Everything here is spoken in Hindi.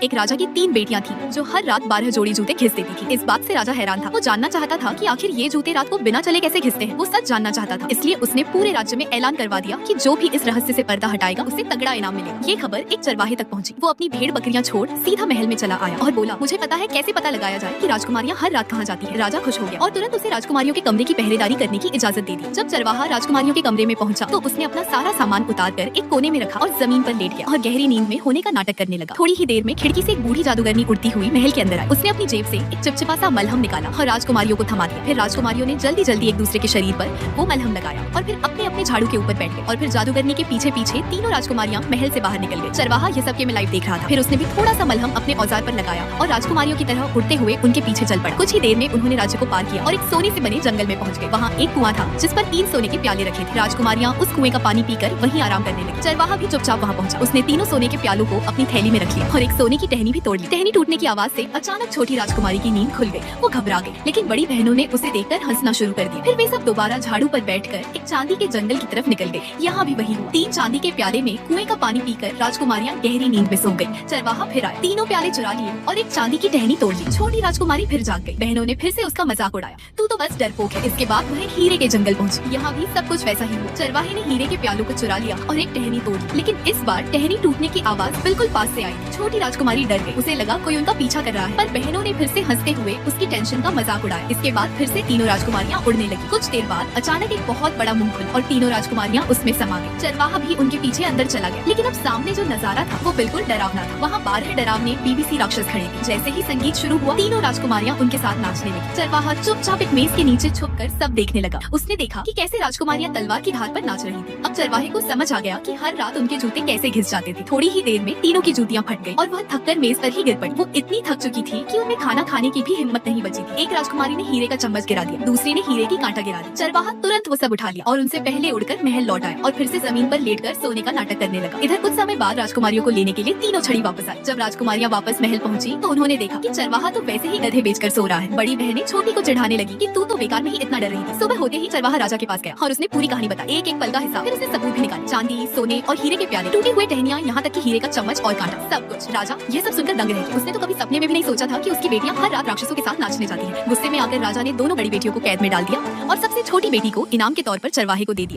एक राजा की 3 बेटियां थीं, जो हर रात 12 जोड़ी जूते घिस देती थी। इस बात से राजा हैरान था। वो जानना चाहता था कि आखिर ये जूते रात को बिना चले कैसे घिसते हैं। वो सच जानना चाहता था, इसलिए उसने पूरे राज्य में ऐलान करवा दिया कि जो भी इस रहस्य से पर्दा हटाएगा उसे तगड़ा इनाम मिलेगा। ये खबर एक चरवाहे तक पहुंची। वो अपनी भेड़ बकरियां छोड़ सीधा महल में चला आया और बोला, मुझे पता है कैसे पता लगाया जाए कि राजकुमारियां हर रात कहाँ जाती है। राजा खुश हो गया और तुरंत उसे राजकुमारियों के कमरे की पहरेदारी करने की इजाजत दे दी। जब चरवाहा राजकुमारियों के कमरे में पहुंचा तो उसने अपना सारा सामान उतार कर एक कोने में रखा और जमीन पर लेट गया और गहरी नींद में होने का नाटक करने लगा। थोड़ी ही देर में खिड़की से एक बूढ़ी जादूगरनी उड़ती हुई महल के अंदर आई। उसने अपनी जेब से एक चिपचिपा सा मलहम निकाला और राजकुमारियों को थमा दिया। फिर राजकुमारियों ने जल्दी जल्दी एक दूसरे के शरीर पर वो मलहम लगाया और फिर अपने अपने झाड़ू के ऊपर बैठ गए। और फिर जादूगरनी के पीछे पीछे तीनों राजकुमारियां महल से बाहर निकल गई। चरवाहा ये सब के में लाइव देख रहा था। फिर उसने भी थोड़ा सा मलहम अपने औजार पर लगाया और राजकुमारियों की तरह उड़ते हुए उनके पीछे चल पड़ा। कुछ ही देर में उन्होंने राज्य को पार किया और एक सोने से बने जंगल में पहुंच गए। वहाँ एक कुआं था जिस पर 3 सोने के प्याले रखे थे। राजकुमारियां उस कुएं का पानी पीकर वहीं आराम करने लगी। चरवाहा भी चुपचाप वहाँ पहुंचा। उसने तीनों सोने के प्यालों को अपनी थैली में रख लिया और एक सोने की टहनी भी तोड़ ली। टहनी टूटने की आवाज से अचानक छोटी राजकुमारी की नींद खुल गई। वो घबरा गई, लेकिन बड़ी बहनों ने उसे देखकर हंसना शुरू कर दिया। फिर वे सब दोबारा झाड़ू पर बैठकर एक चांदी के जंगल की तरफ निकल गए। यहाँ भी वही हुआ। 3 चांदी के प्याले में कुएं का पानी पीकर राजकुमारियां गहरी नींद में सो गई। चरवाहा फिर आया, तीनों प्याले चुरा लिए और एक चांदी की टहनी तोड़ ली। छोटी राजकुमारी फिर जाग गई। बहनों ने फिर से उसका मजाक उड़ाया, तू तो बस डरपोक है। इसके बाद वह हीरे के जंगल पहुंची। यहाँ भी सब कुछ वैसा ही हुआ। चरवाहे ने हीरे के प्यालों को चुरा लिया और एक टहनी तोड़ ली, लेकिन इस बार टहनी टूटने की आवाज बिल्कुल पास से आई। छोटी राजकुमारी डर गई। उसे लगा कोई उनका पीछा कर रहा है, पर बहनों ने फिर से हंसते हुए उसकी टेंशन का मजाक उड़ाया। इसके बाद फिर से तीनों राजकुमारियां उड़ने लगी। कुछ देर बाद अचानक एक बहुत बड़ा मुंह खुला और तीनों राजकुमारियां उसमें समा गई। चरवाहा भी उनके पीछे अंदर चला गया, लेकिन अब सामने जो नजारा था वो बिल्कुल डरावना था। वहाँ 12 डरावने बीबीसी राक्षस खड़े थे। जैसे ही संगीत शुरू हुआ, तीनों राजकुमारियां उनके साथ नाचने लगी। चरवाहा चुपचाप एक मेज के नीचे छुपकर सब देखने लगा। उसने देखा कि कैसे राजकुमारियां तलवार की धार पर नाच रही थी। अब चरवाहे को समझ आ गया कि हर रात उनके जूते कैसे घिस जाते थे। थोड़ी ही देर में तीनों की जूतियां फट गई और वह थककर मेज पर ही गिर पड़ी। वो इतनी थक चुकी थी कि उन्हें खाना खाने की भी हिम्मत नहीं बची थी। एक राजकुमारी ने हीरे का चम्मच गिरा दिया, दूसरी ने हीरे की कांटा गिरा दी। चरवाहा तुरंत वो सब उठा लिया और उनसे पहले उड़कर महल लौट आया और फिर से जमीन पर लेटकर सोने का नाटक करने लगा। इधर कुछ समय बाद राजकुमारियों को लेने के लिए तीनों छड़ी वापस आई। जब राजकुमारियां वापस महल पहुंची तो उन्होंने देखा कि चरवाहा तो वैसे ही गधे बेचकर सो रहा है। बड़ी बहनें छोटी को चिढ़ाने लगी कि तू तो बेकार में ही इतना डर रही थी। सुबह होते ही चरवाहा राजा के पास गया और उसने पूरी कहानी बताई, एक एक पल का हिसाब। फिर उसने सबूत भी निकाले, चांदी, सोने और हीरे के प्याले, टूटी हुए टहनियां, यहाँ तक कि हीरे का चम्मच और कांटा, सब कुछ। राजा ये सब सुनकर दंग रह गया। उसने तो कभी सपने में भी नहीं सोचा था कि उसकी बेटियां हर रात राक्षसों के साथ नाचने जाती हैं। गुस्से में आकर राजा ने दोनों बड़ी बेटियों को कैद में डाल दिया और सबसे छोटी बेटी को इनाम के तौर पर चरवाहे को दे दिया।